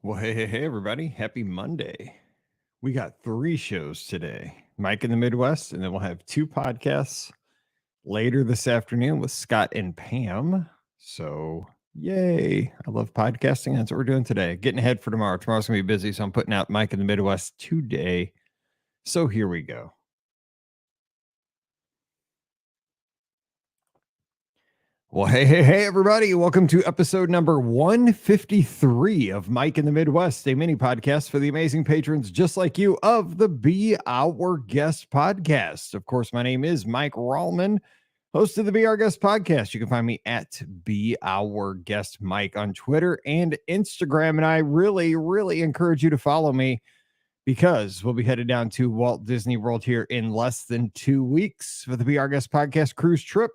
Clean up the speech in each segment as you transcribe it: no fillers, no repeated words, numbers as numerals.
Well, hey, everybody. Happy Monday. We got three shows today, Mike in the Midwest, and then we'll have two podcasts later this afternoon with Scott and Pam. So, yay. I love podcasting. That's what we're doing today. Getting ahead for tomorrow. Tomorrow's going to be busy. So, I'm putting out Mike in the Midwest today. So, here we go. Well, hey, everybody. Welcome to episode number 153 of Mike in the Midwest, a mini podcast for the amazing patrons just like you of the Be Our Guest podcast. Of course, my name is Mike Rallman, host of the Be Our Guest podcast. You can find me at Be Our Guest Mike on Twitter and Instagram. And I really encourage you to follow me because we'll be headed down to Walt Disney World here in less than 2 weeks for the Be Our Guest podcast cruise trip.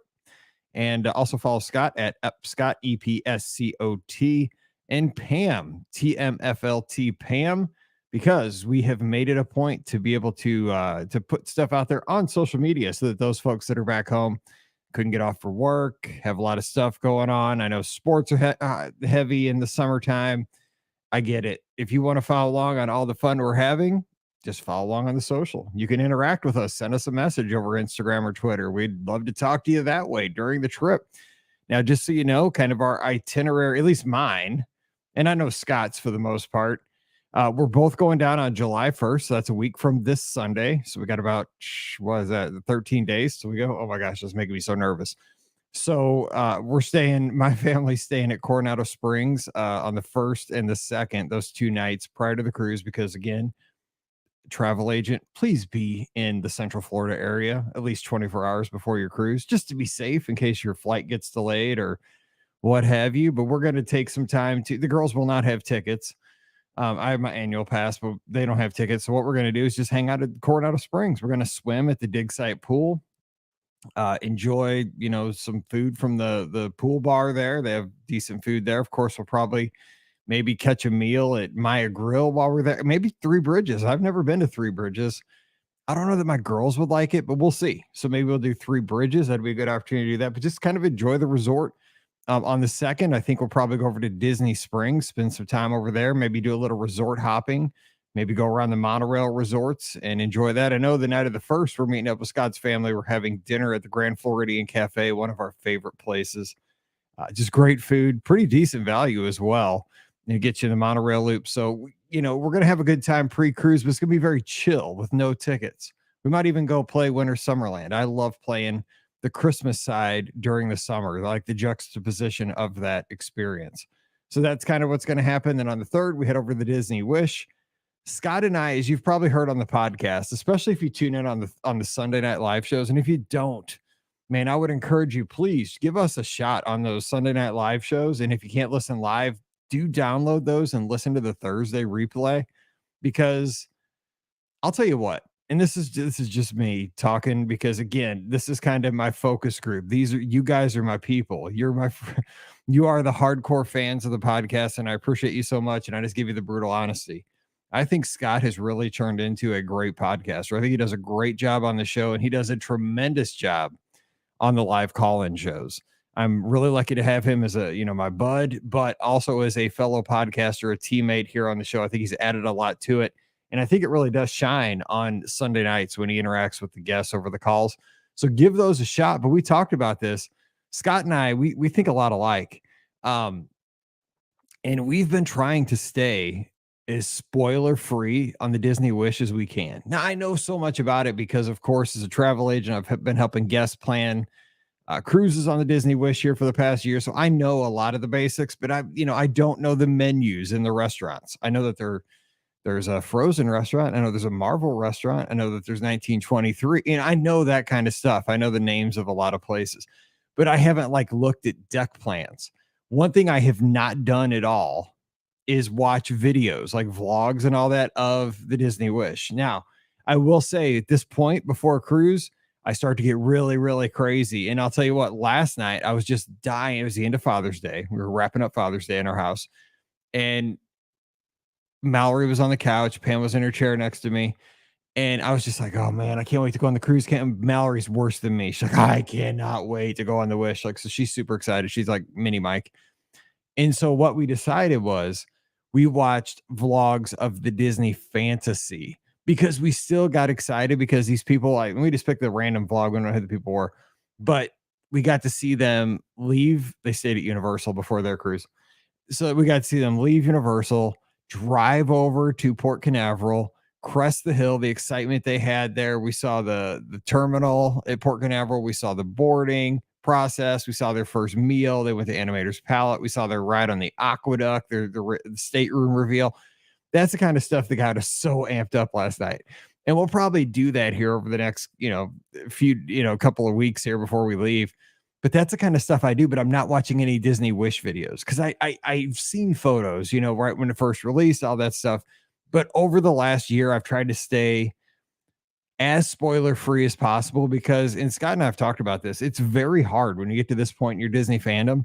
And also follow Scott at Scott, EPSCOT, and Pam, TMFLT Pam, because we have made it a point to be able to put stuff out there on social media so that those folks that are back home couldn't get off for work, have a lot of stuff going on. I know sports are heavy in the summertime. I get it. If you want to follow along on all the fun we're having, just follow along on the social. You can interact with us. Send us a message over Instagram or Twitter. We'd love to talk to you that way during the trip. Now, just so you know, kind of our itinerary, at least mine, and I know Scott's for the most part, we're both going down on July 1st. So that's a week from this Sunday. So we got about, what is that, 13 days? So we go, oh my gosh, that's making me so nervous. So my family's staying at Coronado Springs on the 1st and the 2nd, those 2 nights prior to the cruise, because again, travel agent, please be in the Central Florida area at least 24 hours before your cruise, just to be safe in case your flight gets delayed or what have you. But we're going to take some time the girls will not have tickets. I have my annual pass, but they don't have tickets. So what we're going to do is just hang out at Coronado Springs. We're going to swim at the dig site pool, enjoy, some food from the pool bar there. They have decent food there. Of course, we'll probably maybe catch a meal at Maya Grill while we're there. Maybe Three Bridges. I've never been to Three Bridges. I don't know that my girls would like it, but we'll see. So maybe we'll do Three Bridges. That'd be a good opportunity to do that, but just kind of enjoy the resort. On the 2nd, I think we'll probably go over to Disney Springs, spend some time over there, maybe do a little resort hopping, maybe go around the monorail resorts and enjoy that. I know the night of the 1st, we're meeting up with Scott's family. We're having dinner at the Grand Floridian Cafe, one of our favorite places. Just great food, pretty decent value as well. And get you in the monorail loop. So, we're going to have a good time pre-cruise, but it's going to be very chill with no tickets. We might even go play Winter Summerland. I love playing the Christmas side during the summer, like the juxtaposition of that experience. So that's kind of what's going to happen. Then on the 3rd, we head over to the Disney Wish. Scott and I, as you've probably heard on the podcast, especially if you tune in on the Sunday night live shows, and if you don't, man, I would encourage you, please give us a shot on those Sunday night live shows. And if you can't listen live, do download those and listen to the Thursday replay, because I'll tell you what, and this is just me talking, because again, this is kind of my focus group. You guys are my people. You are the hardcore fans of the podcast, and I appreciate you so much. And I just give you the brutal honesty. I think Scott has really turned into a great podcaster. I think he does a great job on the show, and he does a tremendous job on the live call-in shows. I'm really lucky to have him as my bud, but also as a fellow podcaster, a teammate here on the show. I think he's added a lot to it. And I think it really does shine on Sunday nights when he interacts with the guests over the calls. So give those a shot. But we talked about this. Scott and I, we think a lot alike. And we've been trying to stay as spoiler free on the Disney Wish as we can. Now, I know so much about it because, of course, as a travel agent, I've been helping guests plan cruises on the Disney Wish here for the past year. So I know a lot of the basics, but I don't know the menus in the restaurants. I know that there's a Frozen restaurant. I know there's a Marvel restaurant. I know that there's 1923. And I know that kind of stuff. I know the names of a lot of places, but I haven't looked at deck plans. One thing I have not done at all is watch videos like vlogs and all that of the Disney Wish. Now, I will say at this point before a cruise, I start to get really crazy. And I'll tell you what, last night I was just dying. It was the end of Father's Day. We were wrapping up Father's Day in our house. And Mallory was on the couch. Pam was in her chair next to me. And I was just like, oh man, I can't wait to go on the cruise camp. Mallory's worse than me. She's like, I cannot wait to go on the Wish. So she's super excited. She's like mini Mike. And so what we decided was we watched vlogs of the Disney Fantasy because we still got excited because these people, like, we just picked a random vlog. We don't know who the people were, but we got to see them leave. They stayed at Universal before their cruise. So we got to see them leave Universal, drive over to Port Canaveral, crest the hill, the excitement they had there. We saw the terminal at Port Canaveral. We saw the boarding process. We saw their first meal. They went to Animator's Palette. We saw their ride on the aqueduct, the stateroom reveal. That's the kind of stuff that got us so amped up last night. And we'll probably do that here over the next, couple of weeks here before we leave. But that's the kind of stuff I do, but I'm not watching any Disney Wish videos because I've seen photos, right when it first released, all that stuff. But over the last year, I've tried to stay as spoiler free as possible because, and Scott and I have talked about this, it's very hard when you get to this point in your Disney fandom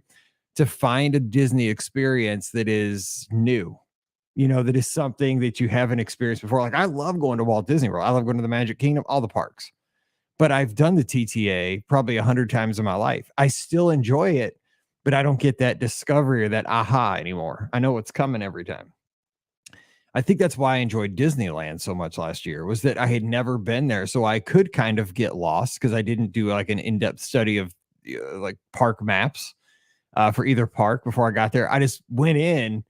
to find a Disney experience that is new, that is something that you haven't experienced before. Like, I love going to Walt Disney World. I love going to the Magic Kingdom, all the parks, but I've done the TTA probably 100 times in my life. I still enjoy it, but I don't get that discovery or that aha anymore. I know what's coming every time. I think that's why I enjoyed Disneyland so much last year, was that I had never been there. So I could kind of get lost because I didn't do like an in-depth study of like park maps for either park before I got there. I just went in,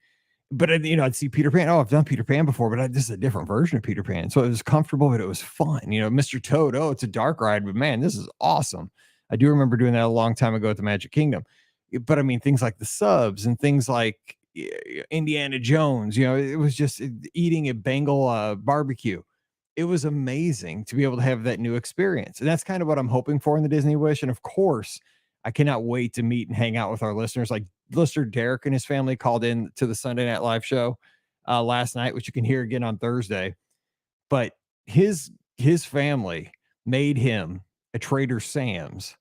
but I'd see Peter Pan. Oh, I've done Peter Pan before, but this is a different version of Peter Pan. So it was comfortable, but it was fun. Mr. Toad, oh, it's a dark ride, but man, this is awesome. I do remember doing that a long time ago at the Magic Kingdom. But I mean, things like the subs and things like Indiana Jones, it was just eating a Bengal barbecue. It was amazing to be able to have that new experience. And that's kind of what I'm hoping for in the Disney Wish. And of course, I cannot wait to meet and hang out with our listeners. Like listener Derek and his family called in to the Sunday Night Live show last night, which you can hear again on Thursday. But his family made him a Trader Sam's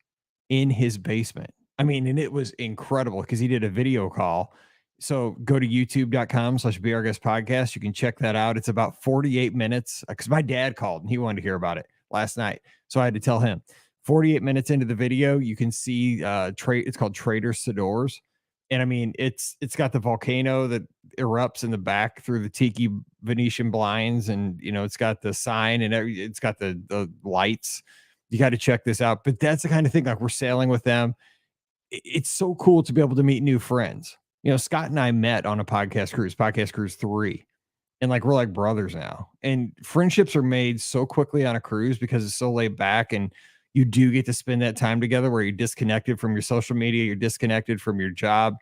in his basement. I mean, and it was incredible because he did a video call. So go to youtube.com/Be Our Guest Podcast. You can check that out. It's about 48 minutes because my dad called and he wanted to hear about it last night. So I had to tell him 48 minutes into the video, you can see it's called Trader Sador's. And I mean, it's got the volcano that erupts in the back through the tiki Venetian blinds. And, it's got the sign and it's got the lights. You got to check this out. But that's the kind of thing, like, we're sailing with them. It's so cool to be able to meet new friends. Scott and I met on a podcast cruise 3, and like, we're like brothers now, and friendships are made so quickly on a cruise because it's so laid back, and you do get to spend that time together where you're disconnected from your social media, you're disconnected from your job.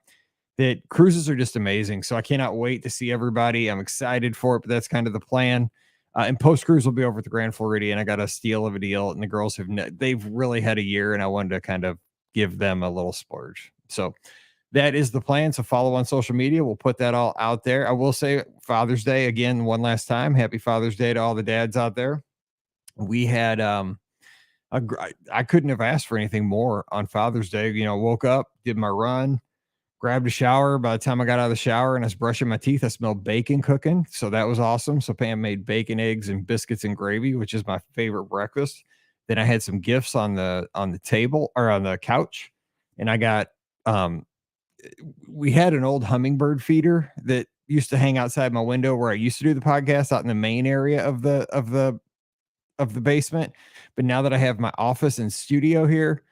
That cruises are just amazing. So I cannot wait to see everybody. I'm excited for it, but that's kind of the plan. And post cruise will be over at the Grand Floridian. I got a steal of a deal, and the girls they've really had a year, and I wanted to kind of give them a little splurge. So that is the plan. So follow on social media. We'll put that all out there. I will say Father's Day again, one last time. Happy Father's Day to all the dads out there. We had, I couldn't have asked for anything more on Father's Day. Woke up, did my run, grabbed a shower. By the time I got out of the shower and I was brushing my teeth, I smelled bacon cooking. So that was awesome. So Pam made bacon, eggs, and biscuits and gravy, which is my favorite breakfast. Then I had some gifts on the table or on the couch. And I got, we had an old hummingbird feeder that used to hang outside my window where I used to do the podcast out in the main area of the basement. But now that I have my office and studio here,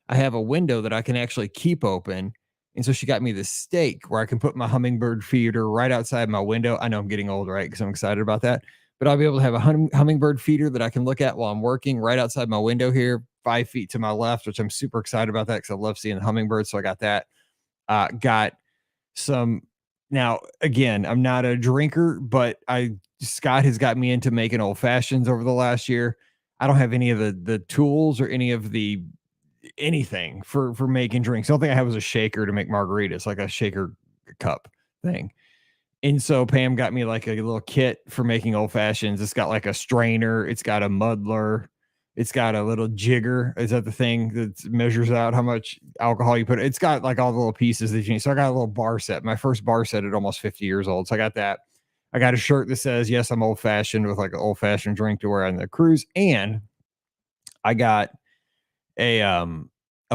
I have a window that I can actually keep open. And so she got me this stake where I can put my hummingbird feeder right outside my window. I know I'm getting old, right? Because I'm excited about that. But I'll be able to have a hummingbird feeder that I can look at while I'm working right outside my window here, 5 feet to my left, which I'm super excited about that because I love seeing the hummingbirds. So I got that. Got some. Now, again, I'm not a drinker, but Scott has got me into making old fashions over the last year. I don't have any of the tools or any of the anything for making drinks. The only thing I have was a shaker to make margaritas, like a shaker cup thing. And so Pam got me like a little kit for making old fashions. It's got like a strainer. It's got a muddler. It's got a little jigger. Is that the thing that measures out how much alcohol you put? It's got like all the little pieces that you need. So I got a little bar set. My first bar set at almost 50 years old. So I got that. I got a shirt that says, yes, I'm old fashioned, with like an old fashioned drink to wear on the cruise. And I got a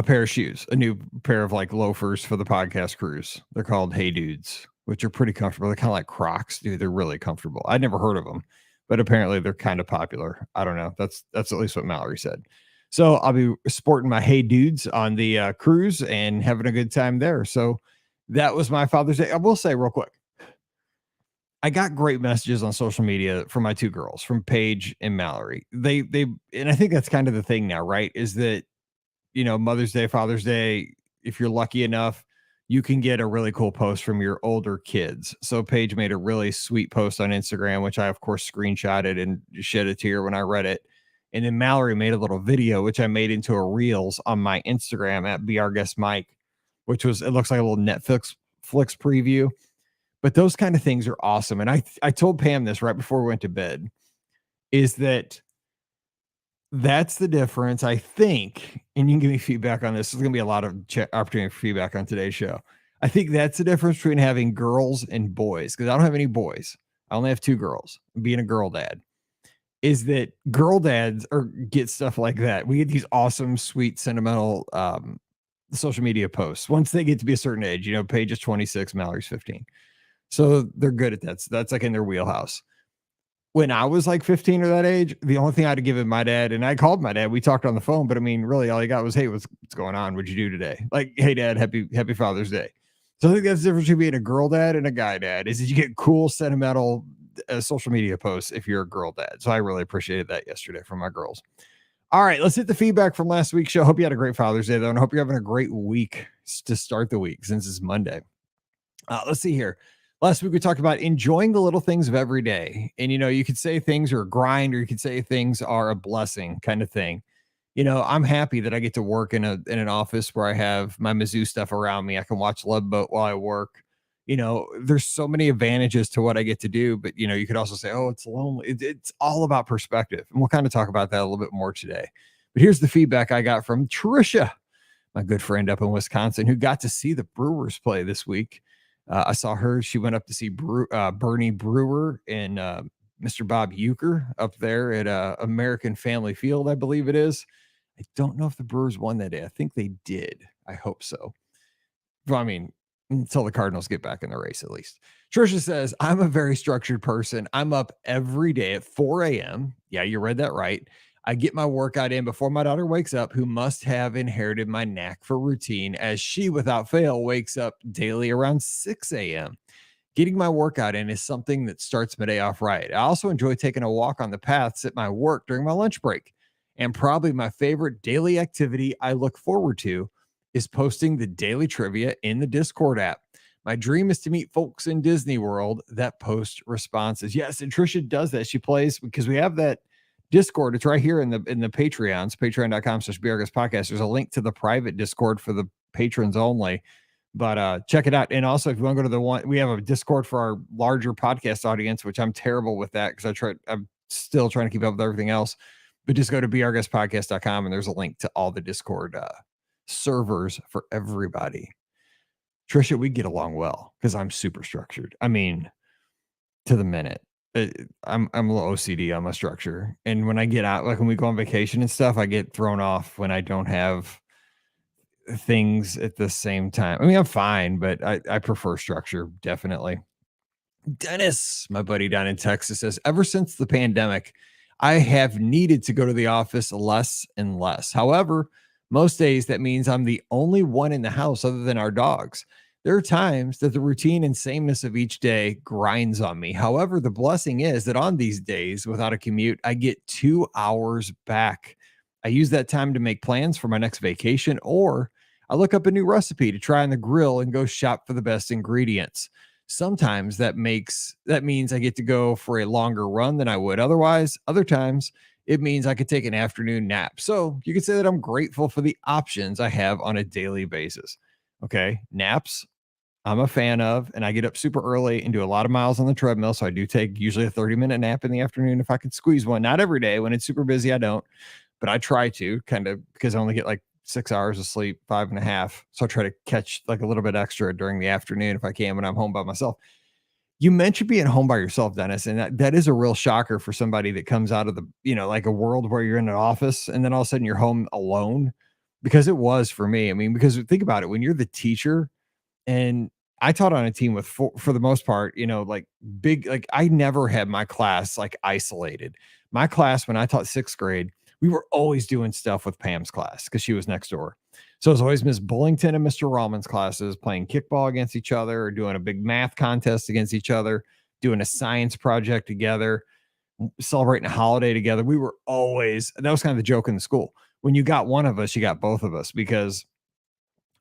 pair of shoes, a new pair of like loafers for the podcast cruise. They're called Hey Dudes. which are pretty comfortable. They're kind of like Crocs, dude. They're really comfortable. I'd never heard of them, but apparently they're kind of popular. I don't know. That's at least what Mallory said. So I'll be sporting my Hey Dudes on the cruise and having a good time there. So that was my Father's Day. I will say real quick, I got great messages on social media from my two girls, from Paige and Mallory. And I think that's kind of the thing now, right? Is that, Mother's Day, Father's Day, if you're lucky enough, you can get a really cool post from your older kids. So Paige made a really sweet post on Instagram, which I of course screenshotted and shed a tear when I read it. And then Mallory made a little video, which I made into a reels on my Instagram at Be Our Guest Mike, which it looks like a little Netflix flicks preview. But those kind of things are awesome. And I told Pam this right before we went to bed, is that's the difference, I think. And you can give me feedback on this. There's going to be a lot of opportunity for feedback on today's show. I think that's the difference between having girls and boys, because I don't have any boys. I only have two girls. Being a girl dad is that girl dads get stuff like that. We get these awesome, sweet, sentimental social media posts once they get to be a certain age. Paige is 26, Mallory's 15. So they're good at that. So that's like in their wheelhouse. When I was like 15 or that age, the only thing I'd given my dad, and I called my dad, we talked on the phone, but I mean, really all he got was, hey, what's going on? What'd you do today? Like, hey dad, happy Father's Day. So I think that's the difference between being a girl dad and a guy dad, is that you get cool, sentimental social media posts if you're a girl dad. So I really appreciated that yesterday from my girls. All right, let's hit the feedback from last week's show. Hope you had a great Father's Day, though, and I hope you're having a great week to start the week since it's Monday. Let's see here. Last week, we talked about enjoying the little things of every day. And, you could say things are a grind, or you could say things are a blessing kind of thing. I'm happy that I get to work in an office where I have my Mizzou stuff around me. I can watch Love Boat while I work. There's so many advantages to what I get to do, but, you could also say, oh, it's lonely. It's all about perspective. And we'll kind of talk about that a little bit more today. But here's the feedback I got from Tricia, my good friend up in Wisconsin, who got to see the Brewers play this week. I saw her. She went up to see Bernie Brewer and Mr. Bob Uecker up there at American Family Field, I believe it is. I don't know if the Brewers won that day. I think they did. I hope so. Well, I mean, until the Cardinals get back in the race, at least. Trisha says, I'm a very structured person. I'm up every day at 4 a.m. Yeah, you read that right. I get my workout in before my daughter wakes up, who must have inherited my knack for routine, as she, without fail, wakes up daily around 6 a.m. Getting my workout in is something that starts my day off right. I also enjoy taking a walk on the paths at my work during my lunch break. And probably my favorite daily activity I look forward to is posting the daily trivia in the Discord app. My dream is to meet folks in Disney World that post responses. Yes, and Trisha does that. She plays, because we have that Discord. It's right here in the Patreons, patreon.com/BRGuestPodcast. There's a link to the private Discord for the patrons only, but check it out. And also, if you want to go to the one, we have a Discord for our larger podcast audience, which I'm terrible with that because I'm still trying to keep up with everything else. But just go to BRGuestPodcast.com and there's a link to all the Discord servers for everybody. Trisha, we get along well because I'm super structured. I mean, to the minute. I'm a little OCD on my structure, and when I get out, like when we go on vacation and stuff, I get thrown off when I don't have things at the same time. I mean, I'm fine, but I prefer structure, definitely. Dennis, my buddy down in Texas, says, ever since the pandemic, I have needed to go to the office less and less. However, most days that means I'm the only one in the house other than our dogs. There are times that the routine and sameness of each day grinds on me. However, the blessing is that on these days without a commute, I get 2 hours back. I use that time to make plans for my next vacation, or I look up a new recipe to try on the grill and go shop for the best ingredients. Sometimes that means I get to go for a longer run than I would otherwise. Other times it means I could take an afternoon nap. So you could say that I'm grateful for the options I have on a daily basis. Okay, naps, I'm a fan of, and I get up super early and do a lot of miles on the treadmill. So I do take usually a 30-minute nap in the afternoon if I can squeeze one. Not every day. When it's super busy, I don't, but I try to, kind of, because I only get like 6 hours of sleep, 5.5. So I try to catch like a little bit extra during the afternoon if I can when I'm home by myself. You mentioned being home by yourself, Dennis, and that is a real shocker for somebody that comes out of the, like a world where you're in an office and then all of a sudden you're home alone, because it was for me. I mean, because think about it, when you're the teacher, and I taught on a team with for the most part, like big, like I never had my class like isolated. My class, when I taught sixth grade, we were always doing stuff with Pam's class because she was next door. So it was always Miss Bullington and Mr. Rahman's classes playing kickball against each other or doing a big math contest against each other, doing a science project together, celebrating a holiday together. We were always, that was kind of the joke in the school. When you got one of us, you got both of us because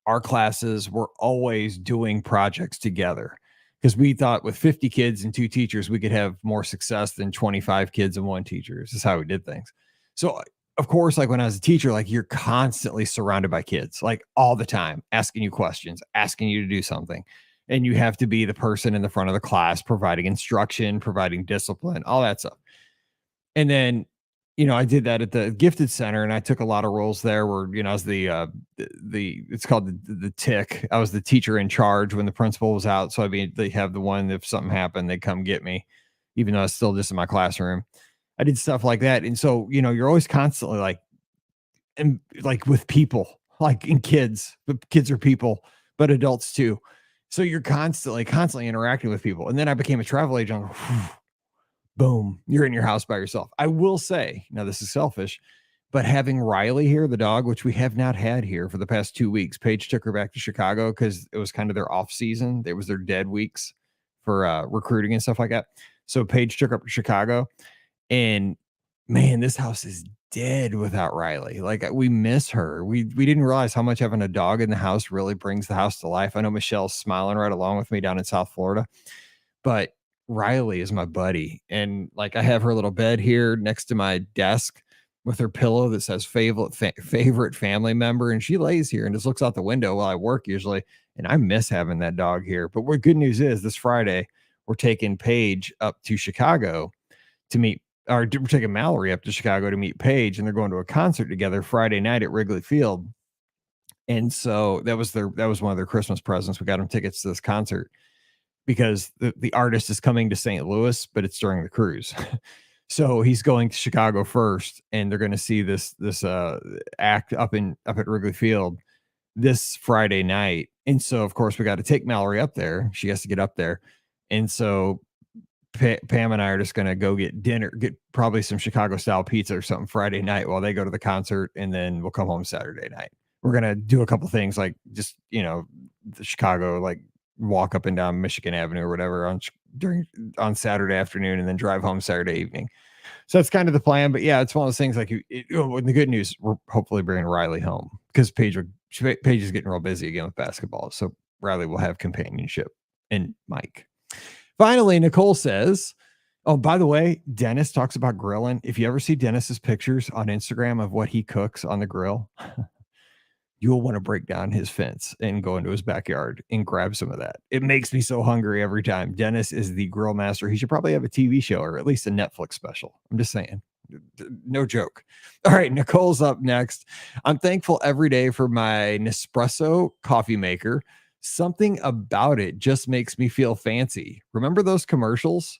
our classes were always doing projects together because we thought with 50 kids and two teachers, we could have more success than 25 kids and one teacher. This is how we did things. So, of course, like when I was a teacher, like you're constantly surrounded by kids, like all the time, asking you questions, asking you to do something. And you have to be the person in the front of the class, providing instruction, providing discipline, all that stuff. And then, I did that at the gifted center and I took a lot of roles there where, I was it's called the tick. I was the teacher in charge when the principal was out. So they have the one, if something happened, they come get me, even though I was still just in my classroom. I did stuff like that. And so, you're always constantly like with people, like in kids, but kids are people, but adults too. So you're constantly interacting with people. And then I became a travel agent. Boom, you're in your house by yourself. I will say, now this is selfish, but having Riley here, the dog, which we have not had here for the past 2 weeks, Paige took her back to Chicago because it was kind of their off season. It was their dead weeks for recruiting and stuff like that. So Paige took up to Chicago, and man, this house is dead without Riley. Like we miss her. We didn't realize how much having a dog in the house really brings the house to life. I know Michelle's smiling right along with me down in South Florida, but Riley is my buddy. And like I have her little bed here next to my desk with her pillow that says favorite family member. And she lays here and just looks out the window while I work usually. And I miss having that dog here. But what good news is this Friday, we're taking Paige up to Chicago to meet, or we're taking Mallory up to Chicago to meet Paige, and they're going to a concert together Friday night at Wrigley Field. And so that was one of their Christmas presents. We got them tickets to this concert because the artist is coming to St. Louis, but it's during the cruise. So he's going to Chicago first, and they're going to see this act up at Wrigley Field this Friday night. And so, of course, we got to take Mallory up there. She has to get up there. And so Pam and I are just going to go get dinner, get probably some Chicago style pizza or something Friday night while they go to the concert. And then we'll come home Saturday night. We're going to do a couple things like just, the Chicago, like walk up and down Michigan Avenue or whatever on Saturday afternoon and then drive home Saturday evening. So that's kind of the plan. But yeah, it's one of those things like the good news, we're hopefully bringing Riley home because Paige is getting real busy again with basketball. So Riley will have companionship and Mike. Finally, Nicole says, oh, by the way, Dennis talks about grilling. If you ever see Dennis's pictures on Instagram of what he cooks on the grill, you'll want to break down his fence and go into his backyard and grab some of that. It makes me so hungry every time. Dennis is the grill master. He should probably have a TV show or at least a Netflix special. I'm just saying. No joke. All right, Nicole's up next. I'm thankful every day for my Nespresso coffee maker. Something about it just makes me feel fancy. Remember those commercials?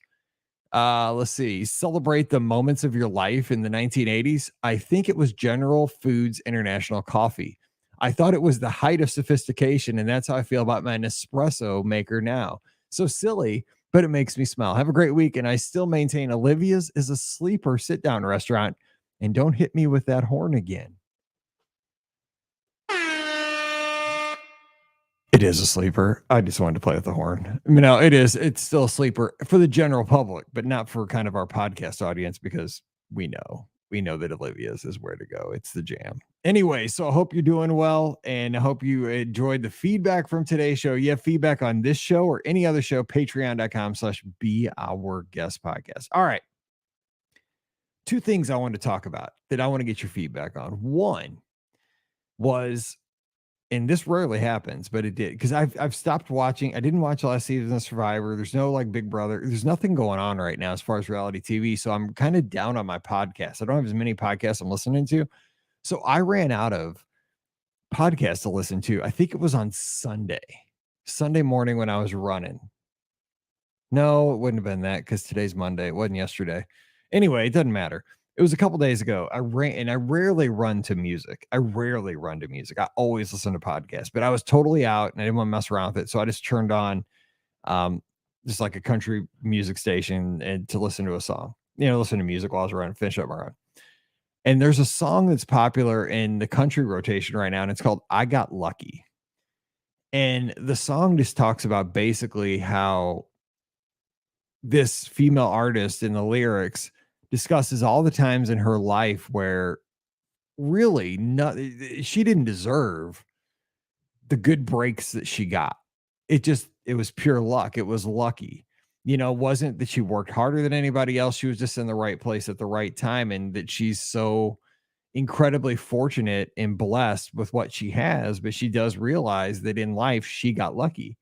Let's see. Celebrate the moments of your life in the 1980s. I think it was General Foods International Coffee. I thought it was the height of sophistication, and that's how I feel about my Nespresso maker now. So silly, but it makes me smile. Have a great week, and I still maintain Olivia's is a sleeper sit-down restaurant, and don't hit me with that horn again. It is a sleeper. I just wanted to play with the horn. No, it is. It's still a sleeper for the general public, but not for kind of our podcast audience because we know that Olivia's is where to go. It's the jam. Anyway, so I hope you're doing well, and I hope you enjoyed the feedback from today's show. You have feedback on this show or any other show, patreon.com/be our guest podcast. All right. 2 things I want to talk about that I want to get your feedback on. One was, and this rarely happens, but it did, because I've stopped watching. I didn't watch last season of Survivor. There's no like Big Brother. There's nothing going on right now as far as reality TV. So I'm kind of down on my podcast. I don't have as many podcasts I'm listening to. So I ran out of podcasts to listen to. I think it was on Sunday morning when I was running. No, it wouldn't have been that because today's Monday. It wasn't yesterday. Anyway, it doesn't matter. it was a couple days ago. I ran and I rarely run to music. I rarely run to music. I always listen to podcasts, but I was totally out and I didn't want to mess around with it. So I just turned on um just like a country music station and to listen to a song, listen to music while I was running, finish up my run. And there's a song that's popular in the country rotation right now, and it's called I Got Lucky. And the song just talks about basically how this female artist in the lyrics discusses all the times in her life where really not she didn't deserve the good breaks that she got. It was pure luck. It was lucky. It wasn't that she worked harder than anybody else. She was just in the right place at the right time, and that she's so incredibly fortunate and blessed with what she has, but she does realize that in life she got lucky.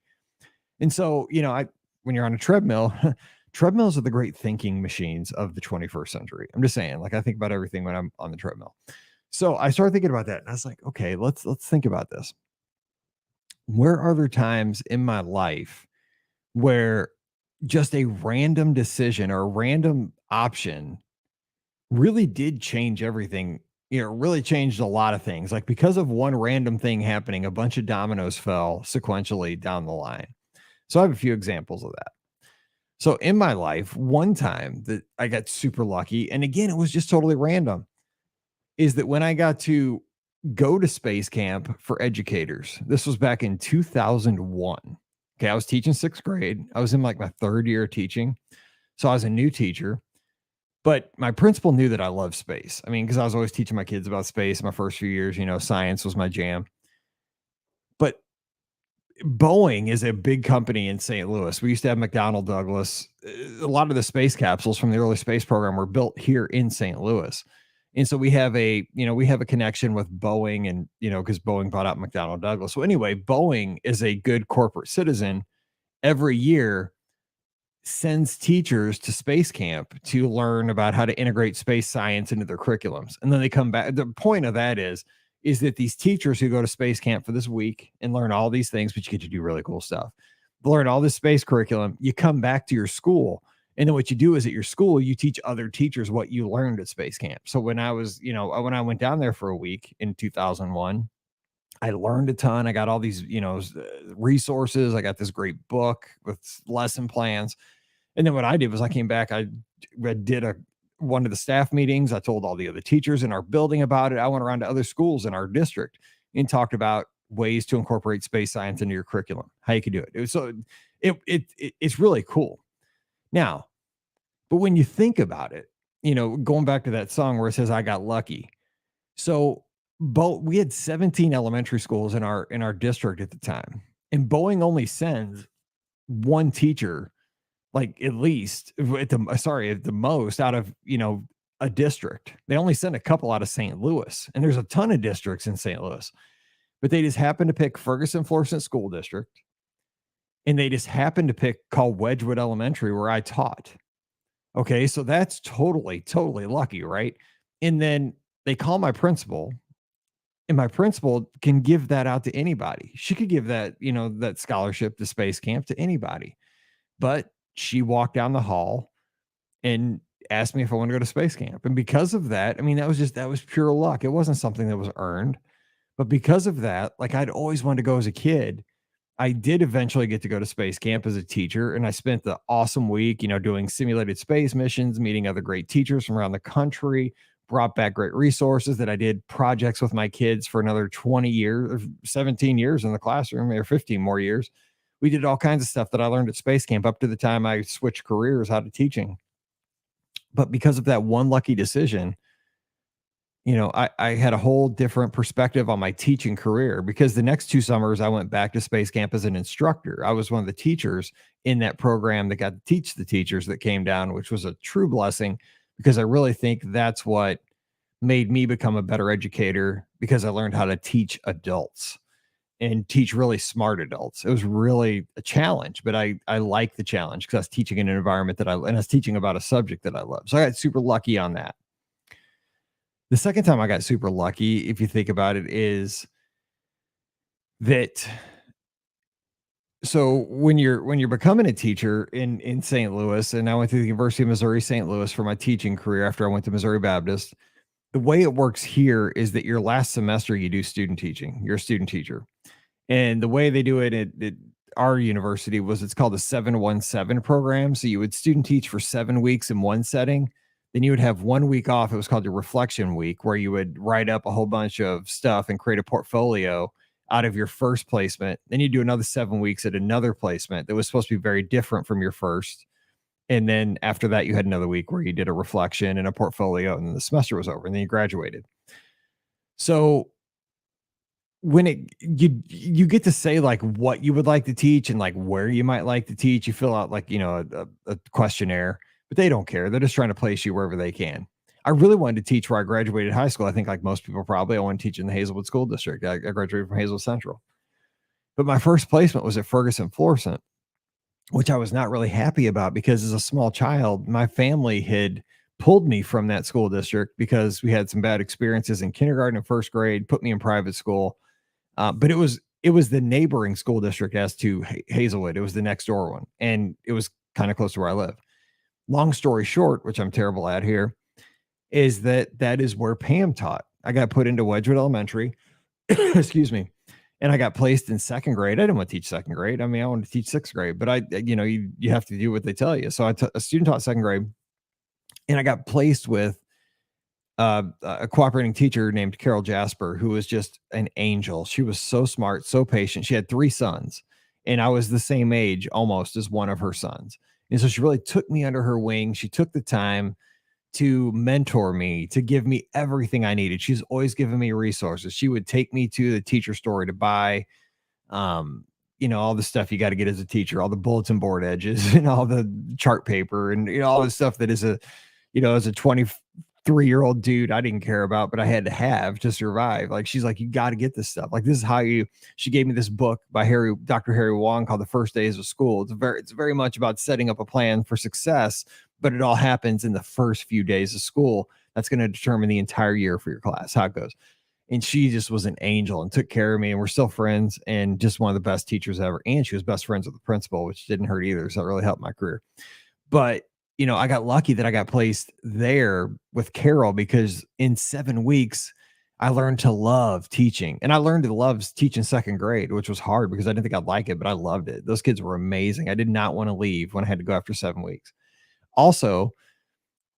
And so, when you're on a treadmill, treadmills are the great thinking machines of the 21st century. I'm just saying, like I think about everything when I'm on the treadmill. So I started thinking about that and I was like, okay, let's think about this. Where are there times in my life where just a random decision or a random option really did change everything? Really changed a lot of things. Like because of one random thing happening, a bunch of dominoes fell sequentially down the line. So I have a few examples of that. So in my life, one time that I got super lucky, and again, it was just totally random, is that when I got to go to space camp for educators, this was back in 2001. Okay. I was teaching sixth grade. I was in like my third year of teaching. So I was a new teacher, but my principal knew that I loved space. I mean, because I was always teaching my kids about space in my first few years, science was my jam. But Boeing is a big company in St. Louis. We used to have McDonnell Douglas. A lot of the space capsules from the early space program were built here in St. Louis. And so we have a connection with Boeing and, because Boeing bought out McDonnell Douglas. So anyway, Boeing is a good corporate citizen. Every year sends teachers to space camp to learn about how to integrate space science into their curriculums. And then they come back. The point of that is that these teachers who go to space camp for this week and learn all these things, but you get to do really cool stuff, learn all this space curriculum, you come back to your school. And then what you do is at your school, you teach other teachers what you learned at space camp. So when I went down there for a week in 2001, I learned a ton. I got all these, resources. I got this great book with lesson plans. And then what I did was I came back, I did one of the staff meetings. I told all the other teachers in our building about it. I went around to other schools in our district and talked about ways to incorporate space science into your curriculum, how you could do it. It's really cool. Now, but when you think about it, going back to that song where it says I got lucky. So we had 17 elementary schools in our district at the time. And Boeing only sends one teacher, like at least at the most out of, a district. They only send a couple out of St. Louis. And there's a ton of districts in St. Louis. But they just happened to pick Ferguson Florissant School District. And they just happened to call Wedgwood Elementary where I taught. Okay, so that's totally, totally lucky, right? And then they call my principal, and my principal can give that out to anybody. She could give that, that scholarship to space camp to anybody. But she walked down the hall and asked me if I want to go to space camp. And because of that, I mean, that was pure luck. It wasn't something that was earned. But because of that, like I'd always wanted to go as a kid. I did eventually get to go to space camp as a teacher, and I spent the awesome week, doing simulated space missions, meeting other great teachers from around the country, brought back great resources that I did projects with my kids for another 20 years, or 17 years in the classroom, or 15 more years. We did all kinds of stuff that I learned at space camp up to the time I switched careers out of teaching. But because of that one lucky decision, I had a whole different perspective on my teaching career, because the next 2 summers I went back to space camp as an instructor. I was one of the teachers in that program that got to teach the teachers that came down, which was a true blessing, because I really think that's what made me become a better educator, because I learned how to teach adults and teach really smart adults. It was really a challenge, but I like the challenge because I was teaching in an environment and I was teaching about a subject that I love. So I got super lucky on that. The second time I got super lucky, if you think about it, is that So when you're becoming a teacher in St. Louis, and I went to the University of Missouri St. Louis for my teaching career after I went to Missouri Baptist. The way it works here is that your last semester you do student teaching. You're a student teacher. And the way they do it at our university was it's called a 717 program. So you would student teach for 7 weeks in one setting. Then you would have 1 week off. It was called your reflection week, where you would write up a whole bunch of stuff and create a portfolio out of your first placement. Then you do another 7 weeks at another placement that was supposed to be very different from your first. And then after that, you had another week where you did a reflection and a portfolio, and then the semester was over, and then you graduated. So when you get to say like what you would like to teach and like where you might like to teach. You fill out like a questionnaire, but they don't care. They're just trying to place you wherever they can. I really wanted to teach where I graduated high school. I think like most people probably, I want to teach in the Hazelwood School District. I graduated from Hazelwood Central, but my first placement was at Ferguson Florissant, which I was not really happy about because as a small child, my family had pulled me from that school district because we had some bad experiences in kindergarten and first grade, put me in private school. But it was the neighboring school district as to Hazelwood. It was the next door one, and it was kind of close to where I live. Long story short, which I'm terrible at here, is that is where Pam taught. I got put into Wedgwood Elementary, excuse me, and I got placed in second grade. I didn't want to teach second grade. I mean, I wanted to teach sixth grade, but you have to do what they tell you. So a student taught second grade, and I got placed with a cooperating teacher named Carol Jasper, who was just an angel. She was so smart, so patient. She had 3 sons, and I was the same age almost as one of her sons. And so she really took me under her wing. She took the time to mentor me, to give me everything I needed. She's always given me resources. She would take me to the teacher store to buy, all the stuff you got to get as a teacher, all the bulletin board edges and all the chart paper and all the stuff that as a 23-year-old dude, I didn't care about, but I had to have to survive. Like, she's like, you got to get this stuff. Like, this is how she gave me this book by Dr. Harry Wong called The First Days of School. It's very much about setting up a plan for success, but it all happens in the first few days of school. That's going to determine the entire year for your class, how it goes. And she just was an angel and took care of me. And we're still friends and just one of the best teachers ever. And she was best friends with the principal, which didn't hurt either. So that really helped my career. But I got lucky that I got placed there with Carol because in 7 weeks, I learned to love teaching. And I learned to love teaching second grade, which was hard because I didn't think I'd like it, but I loved it. Those kids were amazing. I did not want to leave when I had to go after 7 weeks. Also,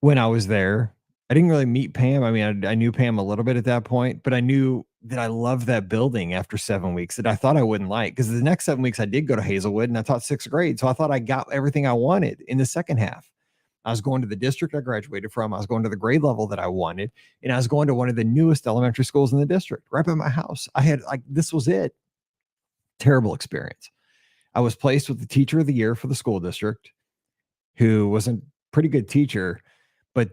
when I was there, I didn't really meet Pam. I mean, I knew Pam a little bit at that point, but I knew that I loved that building after 7 weeks that I thought I wouldn't like, because the next 7 weeks I did go to Hazelwood and I taught sixth grade. So I thought I got everything I wanted in the second half. I was going to the district I graduated from. I was going to the grade level that I wanted. And I was going to one of the newest elementary schools in the district right by my house. This was it. Terrible experience. I was placed with the teacher of the year for the school district, who was a pretty good teacher, but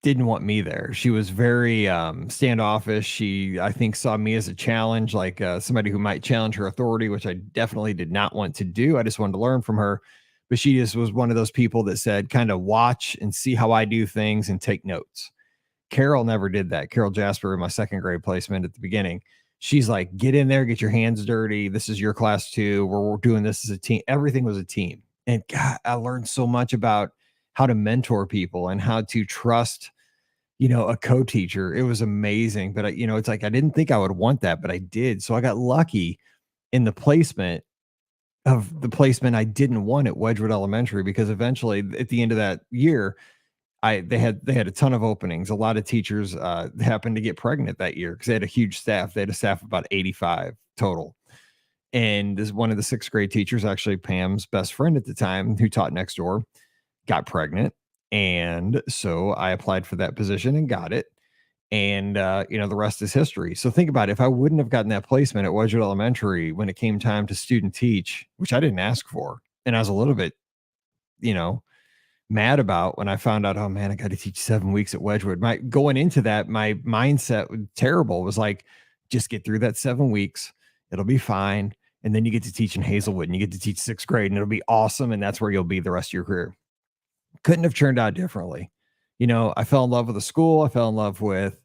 didn't want me there. She was very standoffish. She, I think, saw me as a challenge, like somebody who might challenge her authority, which I definitely did not want to do. I just wanted to learn from her. But she just was one of those people that said, kind of watch and see how I do things and take notes. Carol never did that. Carol Jasper, in my second grade placement at the beginning, she's like, get in there, get your hands dirty. This is your class too. We're doing this as a team. Everything was a team. And God, I learned so much about how to mentor people and how to trust, a co-teacher. It was amazing. But it's like, I didn't think I would want that, but I did. So I got lucky in the placement I didn't want at Wedgwood Elementary, because eventually at the end of that year, they had a ton of openings. A lot of teachers happened to get pregnant that year because they had a huge staff. They had a staff of about 85 total. And this one of the sixth grade teachers, actually Pam's best friend at the time, who taught next door, got pregnant. And so I applied for that position and got it. And, the rest is history. So think about it. If I wouldn't have gotten that placement at Wedgwood Elementary when it came time to student teach, which I didn't ask for, and I was a little bit, you know, mad about when I found out, oh man, I got to teach 7 weeks at Wedgwood. Going into that, my mindset was terrible. It was like, just get through that 7 weeks. It'll be fine. And then you get to teach in Hazelwood and you get to teach sixth grade and it'll be awesome. And that's where you'll be the rest of your career. Couldn't have turned out differently. I fell in love with the school. I fell in love with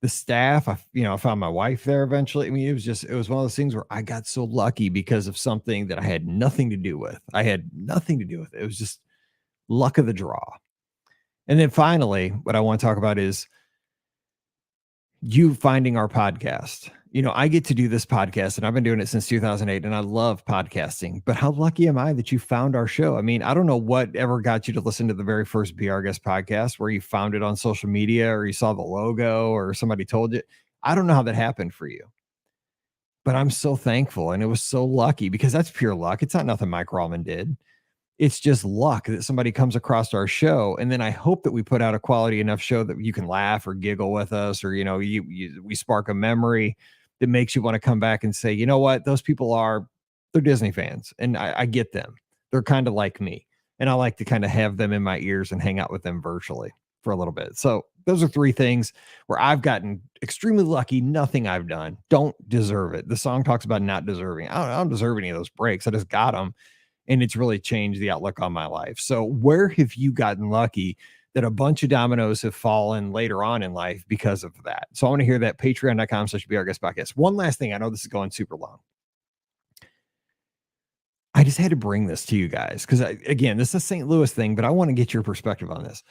The staff, I found my wife there eventually. I mean, it was one of those things where I got so lucky because of something that I had nothing to do with. I had nothing to do with it. It was just luck of the draw. And then finally, what I want to talk about is you finding our podcast. I get to do this podcast and I've been doing it since 2008 and I love podcasting, but how lucky am I that you found our show? I mean, I don't know what ever got you to listen to the very first Be Our Guest podcast, where you found it on social media or you saw the logo or somebody told you. I don't know how that happened for you, but I'm so thankful. And it was so lucky because that's pure luck. It's not nothing Mike Rallman did. It's just luck that somebody comes across our show. And then I hope that we put out a quality enough show that you can laugh or giggle with us, or, we spark a memory that makes you want to come back and say, you know what, those people they're Disney fans and I get them. They're kind of like me. And I like to kind of have them in my ears and hang out with them virtually for a little bit. So those are three things where I've gotten extremely lucky. Nothing I've done don't deserve it. The song talks about not deserving. I don't deserve any of those breaks. I just got them. And it's really changed the outlook on my life. So where have you gotten lucky that a bunch of dominoes have fallen later on in life because of that? So I want to hear that. Patreon.com/BeOurGuestPodcast. One last thing. I know this is going super long. I just had to bring this to you guys because, again, this is a St. Louis thing, but I want to get your perspective on this.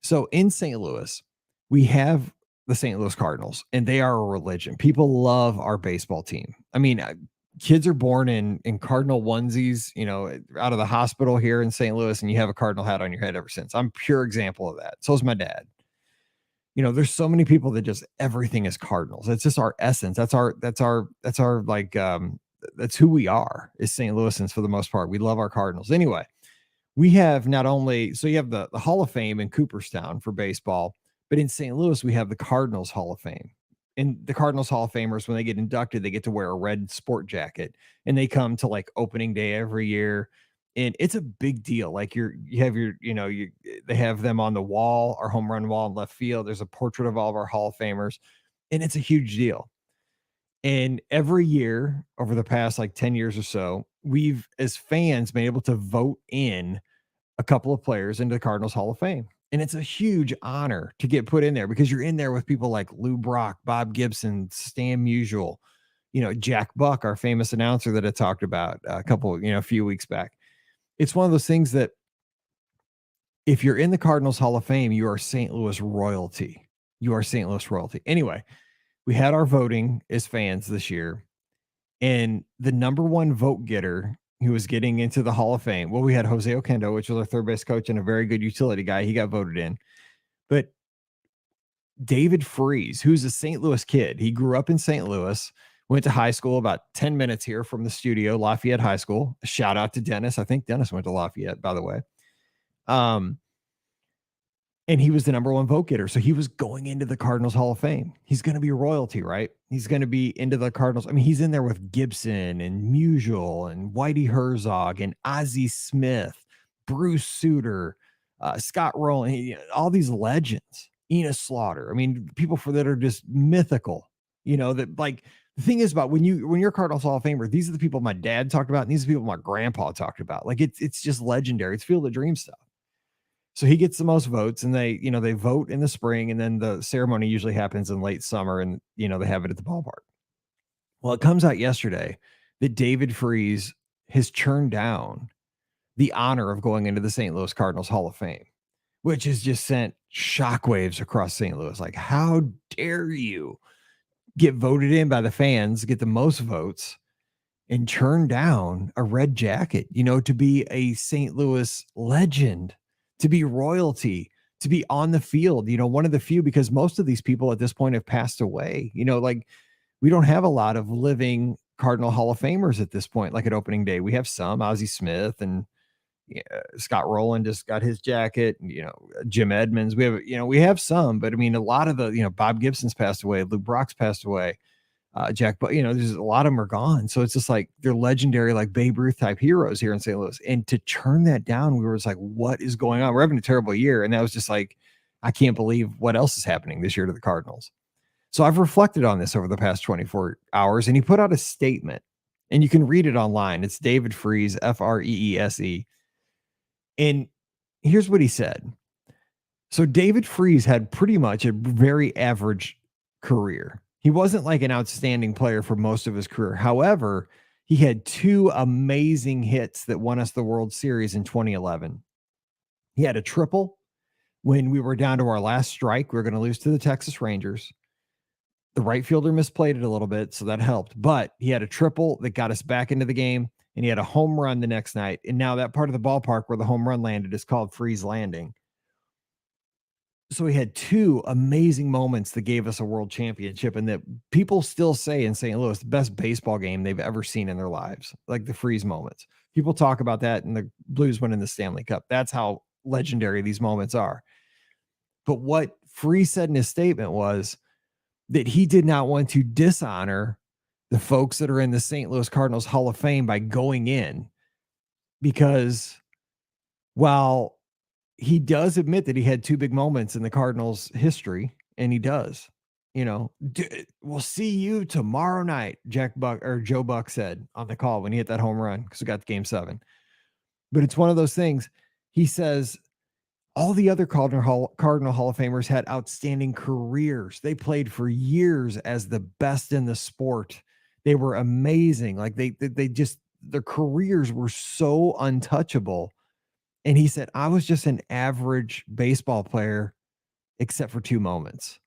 So in St. Louis, we have the St. Louis Cardinals, and they are a religion. People love our baseball team. I mean, kids are born in Cardinal onesies, out of the hospital here in St. Louis, and you have a Cardinal hat on your head ever since. I'm a pure example of that. So is my dad. There's so many people that just everything is Cardinals. It's just our essence. That's who we are, is St. Louisans for the most part. We love our Cardinals. Anyway, we have not only, so you have the Hall of Fame in Cooperstown for baseball, but in St. Louis, we have the Cardinals Hall of Fame. And the Cardinals Hall of Famers, when they get inducted, they get to wear a red sport jacket and they come to like opening day every year. And it's a big deal. Like they have them on the wall, our home run wall in left field. There's a portrait of all of our Hall of Famers, and it's a huge deal. And every year over the past like 10 years or so, we've, as fans, been able to vote in a couple of players into the Cardinals Hall of Fame. And it's a huge honor to get put in there because you're in there with people like Lou Brock, Bob Gibson, Stan Musial, Jack Buck, our famous announcer that I talked about a few weeks back. It's one of those things that if you're in the Cardinals Hall of Fame, you are St. Louis royalty. You are St. Louis royalty. Anyway, we had our voting as fans this year, and the number one vote getter who was getting into the Hall of Fame. Well, we had Jose Oquendo, which was our third base coach and a very good utility guy. He got voted in. But David Freese, who's a St. Louis kid, he grew up in St. Louis, went to high school about 10 minutes here from the studio, Lafayette High School. A shout out to Dennis. I think Dennis went to Lafayette, by the way. And he was the number one vote getter. So he was going into the Cardinals Hall of Fame. He's going to be royalty, right? He's going to be into the Cardinals. I mean, he's in there with Gibson and Musial and Whitey Herzog and Ozzie Smith, Bruce Sutter, Scott Rowland, all these legends, Enos Slaughter. I mean, people that are just mythical, that like the thing is about when you're Cardinals Hall of Famer, these are the people my dad talked about. And these are the people my grandpa talked about. Like it's just legendary. It's Field of Dreams stuff. So he gets the most votes, and they vote in the spring, and then the ceremony usually happens in late summer, and they have it at the ballpark. Well, it comes out yesterday that David Freese has turned down the honor of going into the St. Louis Cardinals Hall of Fame, which has just sent shockwaves across St. Louis. Like, how dare you get voted in by the fans, get the most votes, and turn down a red jacket, to be a St. Louis legend, to be royalty, to be on the field, one of the few, because most of these people at this point have passed away. Like we don't have a lot of living Cardinal Hall of Famers at this point. Like at opening day, we have some, Ozzie Smith and Scott Rowland just got his jacket, and, Jim Edmonds. We have some, but I mean, a lot of the, Bob Gibson's passed away, Lou Brock's passed away. Jack, but there's a lot of them are gone. So it's just like they're legendary, like Babe Ruth type heroes here in St. Louis. And to turn that down, we were just like, what is going on? We're having a terrible year. And that was just like, I can't believe what else is happening this year to the Cardinals. So I've reflected on this over the past 24 hours, and he put out a statement, and you can read it online. It's David Freese, Freese. And here's what he said. So David Freese had pretty much a very average career. He wasn't like an outstanding player for most of his career. However, he had 2 amazing hits that won us the World Series in 2011. He had a triple when we were down to our last strike. We were going to lose to the Texas Rangers. The right fielder misplayed it a little bit, so that helped. But he had a triple that got us back into the game, and he had a home run the next night. And now that part of the ballpark where the home run landed is called Freeze Landing. So he had 2 amazing moments that gave us a world championship, and that people still say in St. Louis, the best baseball game they've ever seen in their lives, like the freeze moments. People talk about that, and the Blues winning the Stanley Cup. That's how legendary these moments are. But what Freeze said in his statement was that he did not want to dishonor the folks that are in the St. Louis Cardinals Hall of Fame by going in, because while he does admit that he had 2 big moments in the Cardinals history, and he does, we'll see you tomorrow night, Joe Buck said on the call when he hit that home run, because we got the game 7. But it's one of those things. He says all the other Cardinal Hall of Famers had outstanding careers. They played for years as the best in the sport. They were amazing. Like they just, their careers were so untouchable. And he said, I was just an average baseball player, except for 2 moments.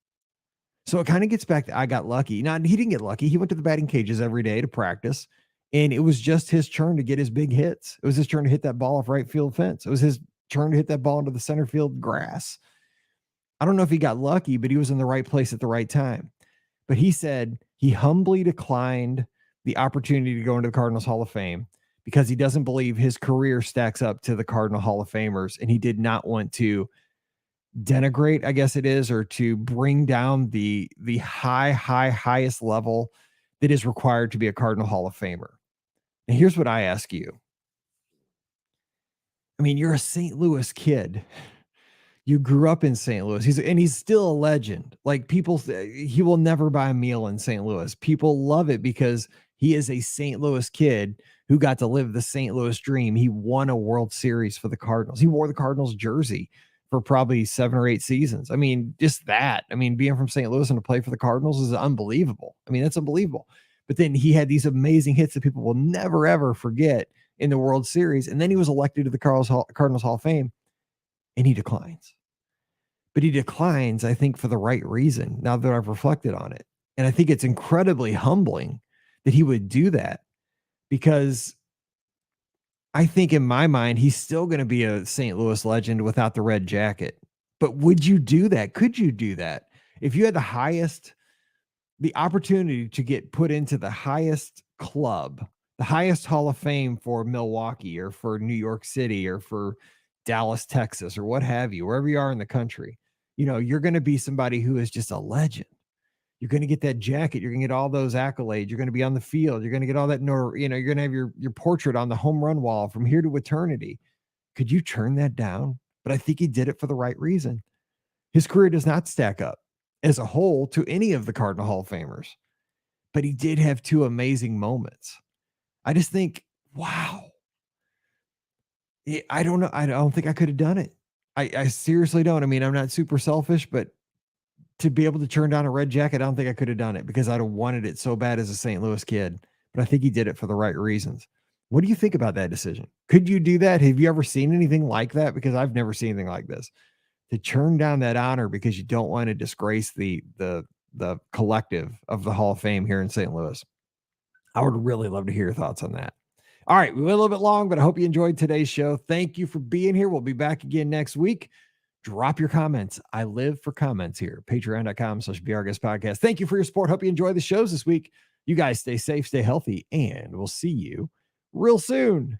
So it kind of gets back to, I got lucky. Now, he didn't get lucky. He went to the batting cages every day to practice, and it was just his turn to get his big hits. It was his turn to hit that ball off right field fence. It was his turn to hit that ball into the center field grass. I don't know if he got lucky, but he was in the right place at the right time. But he said he humbly declined the opportunity to go into the Cardinals Hall of Fame because he doesn't believe his career stacks up to the Cardinal Hall of Famers, and he did not want to denigrate, I guess it is, or to bring down the highest level that is required to be a Cardinal Hall of Famer. And here's what I ask you. I mean, you're a St. Louis kid. You grew up in St. Louis. He's still a legend. Like, people, he will never buy a meal in St. Louis. People love it because he is a St. Louis kid who got to live the St. Louis dream. He won a World Series for the Cardinals. He wore the Cardinals jersey for probably 7 or 8 seasons. I mean, just that. I mean, being from St. Louis and to play for the Cardinals is unbelievable. I mean, that's unbelievable. But then he had these amazing hits that people will never, ever forget in the World Series. And then he was elected to the Cardinals Hall of Fame, and he declines. But he declines, I think, for the right reason, now that I've reflected on it. And I think it's incredibly humbling that he would do that, because I think in my mind, he's still going to be a St. Louis legend without the red jacket. But would you do that? Could you do that? If you had the opportunity to get put into the highest club, the highest Hall of Fame for Milwaukee or for New York City or for Dallas, Texas, or what have you, wherever you are in the country, you're going to be somebody who is just a legend. You're going to get that jacket. You're going to get all those accolades. You're going to be on the field. You're going to get all that, you're going to have your portrait on the home run wall from here to eternity. Could you turn that down? But I think he did it for the right reason. His career does not stack up as a whole to any of the Cardinal Hall of Famers, but he did have 2 amazing moments. I just think, wow. I don't know. I don't think I could have done it. I seriously don't. I mean, I'm not super selfish, but to be able to turn down a red jacket, I don't think I could have done it because I'd have wanted it so bad as a St. Louis kid. But I think he did it for the right reasons. What do you think about that decision? Could you do that? Have you ever seen anything like that? Because I've never seen anything like this. To turn down that honor because you don't want to disgrace the collective of the Hall of Fame here in St. Louis. I would really love to hear your thoughts on that. All right, we went a little bit long, but I hope you enjoyed today's show. Thank you for being here. We'll be back again next week. Drop your comments. I live for comments here. Patreon.com/BeOurGuest Podcast. Thank you for your support. Hope you enjoy the shows this week. You guys stay safe, stay healthy, and we'll see you real soon.